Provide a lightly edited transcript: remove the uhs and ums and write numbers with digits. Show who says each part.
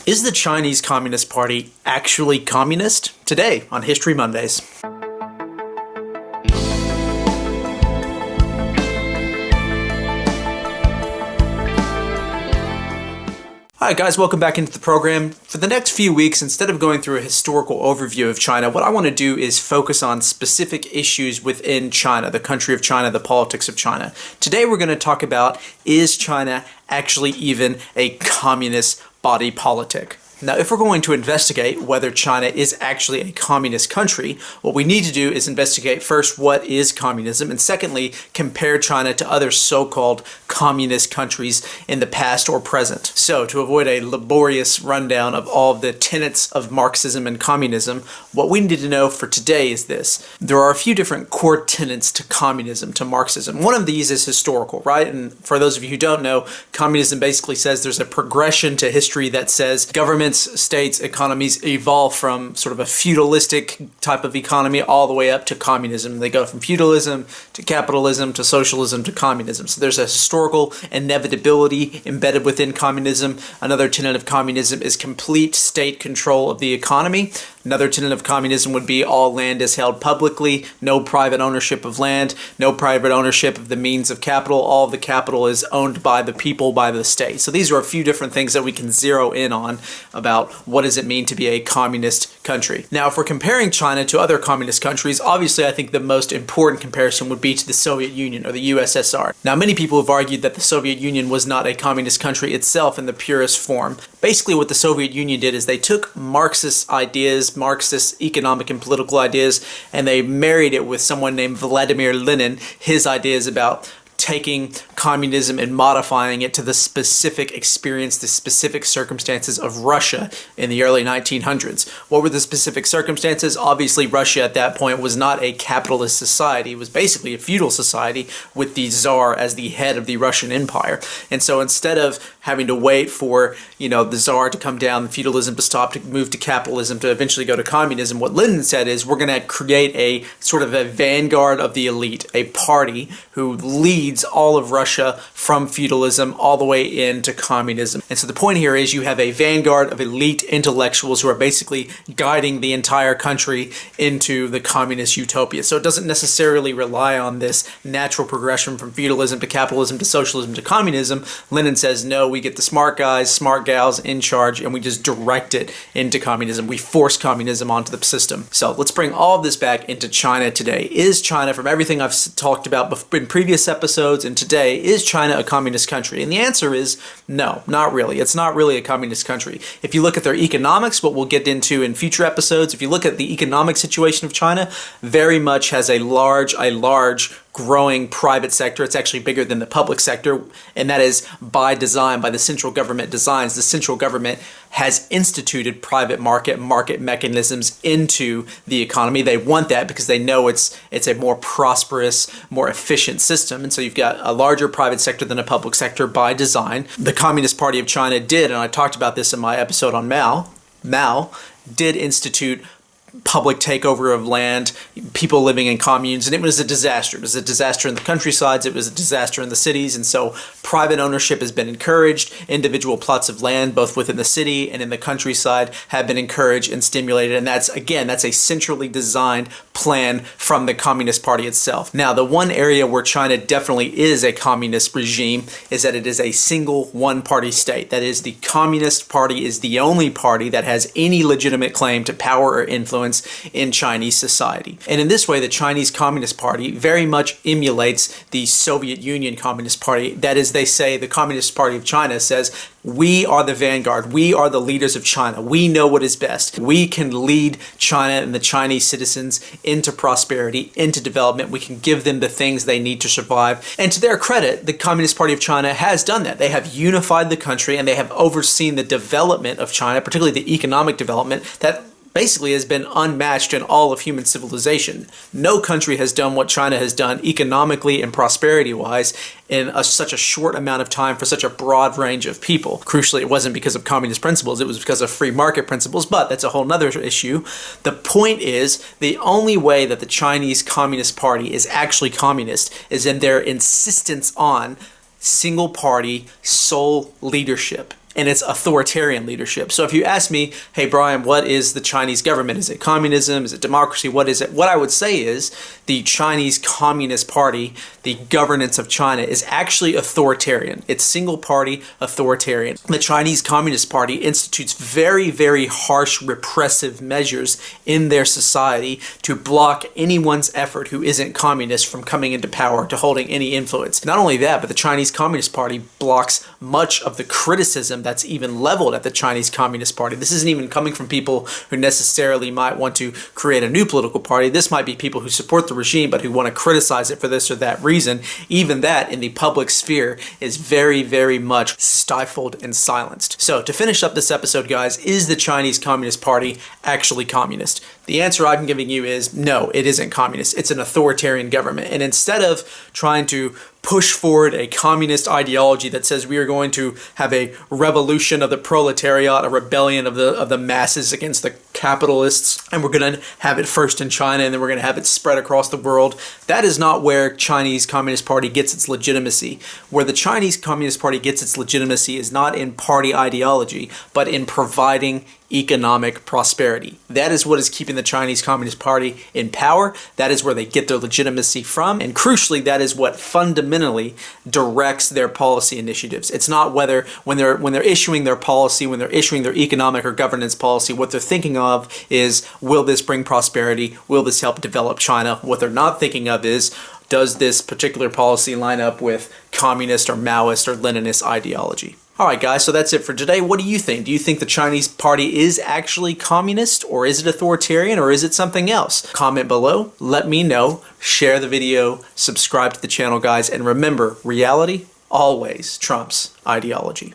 Speaker 1: Is the Chinese Communist Party actually communist? Today on History Mondays. Hi guys, welcome back into the program. For the next few weeks, instead of going through a historical overview of China, what I want to do is focus on specific issues within China, the country of China, the politics of China. Today we're going to talk about, is China actually even a communist body politic? Now, if we're going to investigate whether China is actually a communist country, what we need to do is investigate first what is communism, and secondly, compare China to other so-called communist countries in the past or present. So, to avoid a laborious rundown of all of the tenets of Marxism and communism, what we need to know for today is this. There are a few different core tenets to communism, to Marxism. One of these is historical, right? And for those of you who don't know, communism basically says there's a progression to history that says government states, economies evolve from sort of a feudalistic type of economy all the way up to communism. They go from feudalism to capitalism to socialism to communism. So there's a historical inevitability embedded within communism. Another tenet of communism is complete state control of the economy. Another tenet of communism would be all land is held publicly, no private ownership of land, no private ownership of the means of capital. All of the capital is owned by the people, by the state. So these are a few different things that we can zero in on about what does it mean to be a communist country. Now, if we're comparing China to other communist countries, obviously I think the most important comparison would be to the Soviet Union or the USSR. Now, many people have argued that the Soviet Union was not a communist country itself in the purest form. Basically, what the Soviet Union did is they took Marxist ideas, Marxist economic and political ideas, and they married it with someone named Vladimir Lenin, his ideas about taking communism and modifying it to the specific experience, the specific circumstances of Russia in the early 1900s. What were the specific circumstances? Obviously, Russia at that point was not a capitalist society. It was basically a feudal society with the Tsar as the head of the Russian Empire. And so instead of having to wait for, the Tsar to come down, feudalism to stop, to move to capitalism, to eventually go to communism, what Lenin said is we're going to create a sort of a vanguard of the elite, a party who leads all of Russia from feudalism all the way into communism. And so the point here is you have a vanguard of elite intellectuals who are basically guiding the entire country into the communist utopia. So it doesn't necessarily rely on this natural progression from feudalism to capitalism to socialism to communism. Lenin says, no, we get the smart guys, smart gals in charge, and we just direct it into communism. We force communism onto the system. So let's bring all of this back into China today. Is China, from everything I've talked about in previous episodes and today, is China a communist country? And the answer is no, not really. It's not really a communist country. If you look at their economics, what we'll get into in future episodes, if you look at the economic situation of China, very much has a large growing private sector. It's actually bigger than the public sector, and that is by design, by the central government designs. The central government has instituted private market mechanisms into the economy. They want that because they know it's a more prosperous, more efficient system. And so you've got a larger private sector than a public sector by design. The Communist Party of China did, and I talked about this in my episode on Mao did institute public takeover of land, people living in communes, and it was a disaster. It was a disaster in the countrysides, it was a disaster in the cities, and so private ownership has been encouraged. Individual plots of land, both within the city and in the countryside, have been encouraged and stimulated, and that's a centrally designed plan from the Communist Party itself. Now, the one area where China definitely is a communist regime is that it is a single one-party state. That is, the Communist Party is the only party that has any legitimate claim to power or influence in Chinese society. And in this way, the Chinese Communist Party very much emulates the Soviet Union Communist Party. That is, they say, the Communist Party of China says, we are the vanguard. We are the leaders of China. We know what is best. We can lead China and the Chinese citizens into prosperity, into development. We can give them the things they need to survive. And to their credit, the Communist Party of China has done that. They have unified the country and they have overseen the development of China, particularly the economic development that basically has been unmatched in all of human civilization. No country has done what China has done economically and prosperity-wise in such a short amount of time for such a broad range of people. Crucially, it wasn't because of communist principles, it was because of free market principles, but that's a whole nother issue. The point is, the only way that the Chinese Communist Party is actually communist is in their insistence on single-party sole leadership. and it's authoritarian leadership. So if you ask me, hey Brian, what is the Chinese government? Is it communism? Is it democracy? What is it? What I would say is the Chinese Communist Party, the governance of China, is actually authoritarian. It's single party authoritarian. The Chinese Communist Party institutes very, very harsh repressive measures in their society to block anyone's effort who isn't communist from coming into power, to holding any influence. Not only that, but the Chinese Communist Party blocks much of the criticism that's even leveled at the Chinese Communist Party. This isn't even coming from people who necessarily might want to create a new political party. This might be people who support the regime but who want to criticize it for this or that reason. Even that in the public sphere is very, very much stifled and silenced. So to finish up this episode, guys, is the Chinese Communist Party actually communist? The answer I'm giving you is no, it isn't communist. It's an authoritarian government. And instead of trying to push forward a communist ideology that says we are going to have a revolution of the proletariat, a rebellion of the masses against the capitalists, and we're going to have it first in China and then we're going to have it spread across the world, that is not where Chinese Communist Party gets its legitimacy. Where the Chinese Communist Party gets its legitimacy is not in party ideology, but in providing economic prosperity. That is what is keeping the Chinese Communist Party in power. That is where they get their legitimacy from. And crucially, that is what fundamentally directs their policy initiatives. It's not whether when they're issuing their policy, when they're issuing their economic or governance policy, what they're thinking of is, will this bring prosperity? Will this help develop China? What they're not thinking of is, does this particular policy line up with communist or Maoist or Leninist ideology? All right, guys, so that's it for today. What do you think? Do you think the Chinese Party is actually communist, or is it authoritarian, or is it something else? Comment below, let me know, share the video, subscribe to the channel, guys, and remember, reality always trumps ideology.